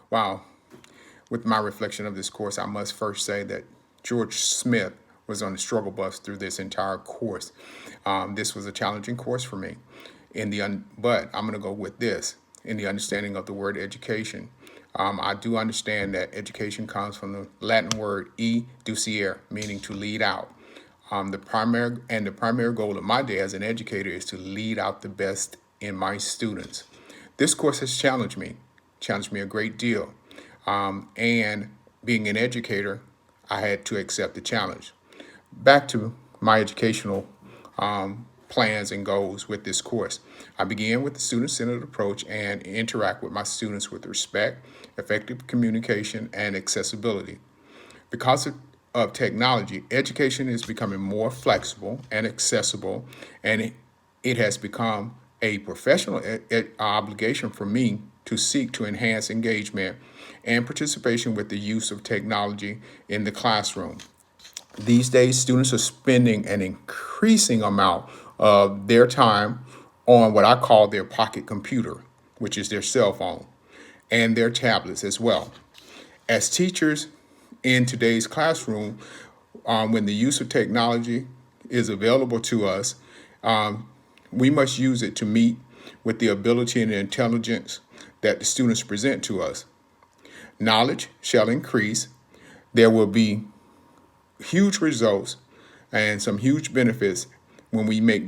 Wow. With my reflection of this course, I must first say that George Smith was on the struggle bus through this entire course. This was a challenging course for me. But I'm going to go with this in the understanding of the word education. I do understand that education comes from the Latin word educere, meaning to lead out. The primary goal of my day as an educator is to lead out the best in my students. This course has challenged me a great deal. And being an educator, I had to accept the challenge. Back to my educational plans and goals with this course. I began with the student-centered approach and interact with my students with respect, effective communication, and accessibility. Because of technology, education is becoming more flexible and accessible, and it has become a professional obligation for me to seek to enhance engagement and participation with the use of technology in the classroom. These days, students are spending an increasing amount of their time on what I call their pocket computer, which is their cell phone, and their tablets as well. As teachers in today's classroom, when the use of technology is available to us, we must use it to meet with the ability and the intelligence that the students present to us. Knowledge shall increase. There will be huge results and some huge benefits when we make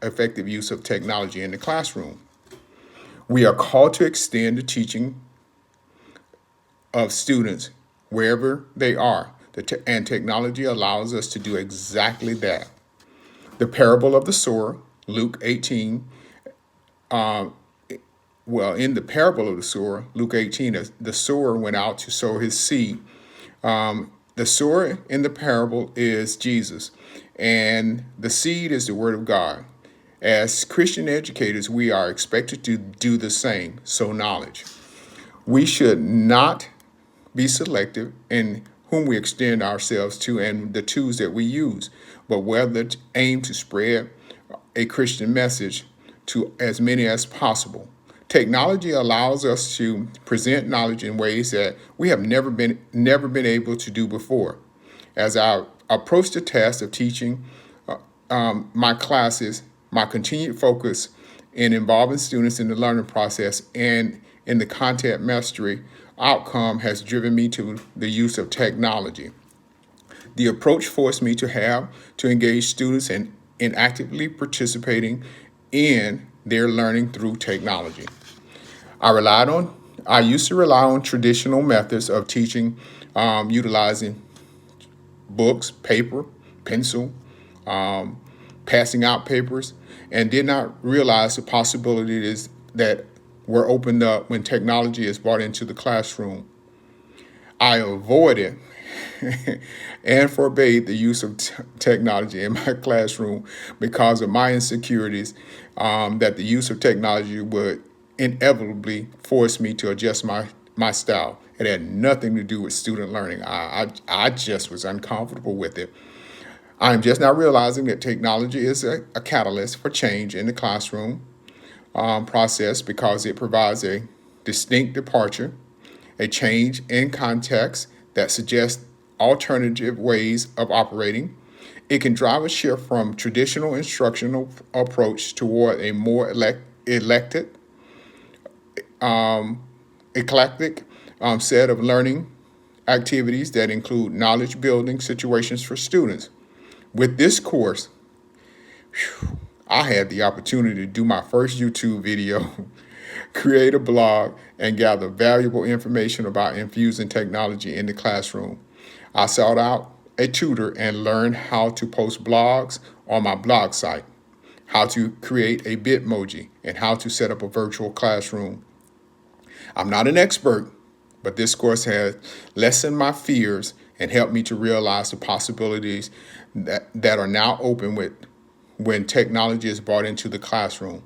effective use of technology in the classroom. We are called to extend the teaching of students wherever they are, and technology allows us to do exactly that. The parable of the sower, Luke 18, in the parable of the sower, Luke 18, the sower went out to sow his seed. The sower in the parable is Jesus, and the seed is the word of God. As Christian educators, we are expected to do the same, sow knowledge. We should not be selective in whom we extend ourselves to and the tools that we use, but rather aim to spread a Christian message to as many as possible. Technology allows us to present knowledge in ways that we have never been able to do before. As I approach the task of teaching my classes, my continued focus in involving students in the learning process and in the content mastery outcome has driven me to the use of technology. The approach forced me to engage students in actively participating in their learning through technology. I used to rely on traditional methods of teaching, utilizing books, paper, pencil, passing out papers, and did not realize the possibilities that were opened up when technology is brought into the classroom. I avoided and forbade the use of technology in my classroom because of my insecurities that the use of technology would inevitably force me to adjust my style. It had nothing to do with student learning. I just was uncomfortable with it. I'm just now realizing that technology is a catalyst for change in the classroom process because it provides a distinct departure, a change in context that suggests alternative ways of operating. It can drive a shift from traditional instructional approach toward a more eclectic set of learning activities that include knowledge building situations for students. With this course, I had the opportunity to do my first YouTube video, create a blog, and gather valuable information about infusing technology in the classroom. I sought out a tutor and learned how to post blogs on my blog site, how to create a Bitmoji, and how to set up a virtual classroom. I'm not an expert, but this course has lessened my fears and helped me to realize the possibilities that are now open when technology is brought into the classroom.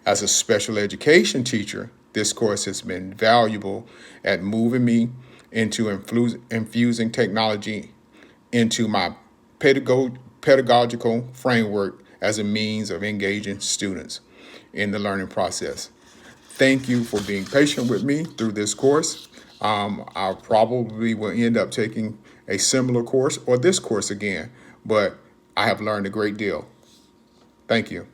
As a special education teacher, this course has been valuable at moving me into infusing technology into my pedagogical framework as a means of engaging students in the learning process. Thank you for being patient with me through this course. I probably will end up taking a similar course or this course again, but I have learned a great deal. Thank you.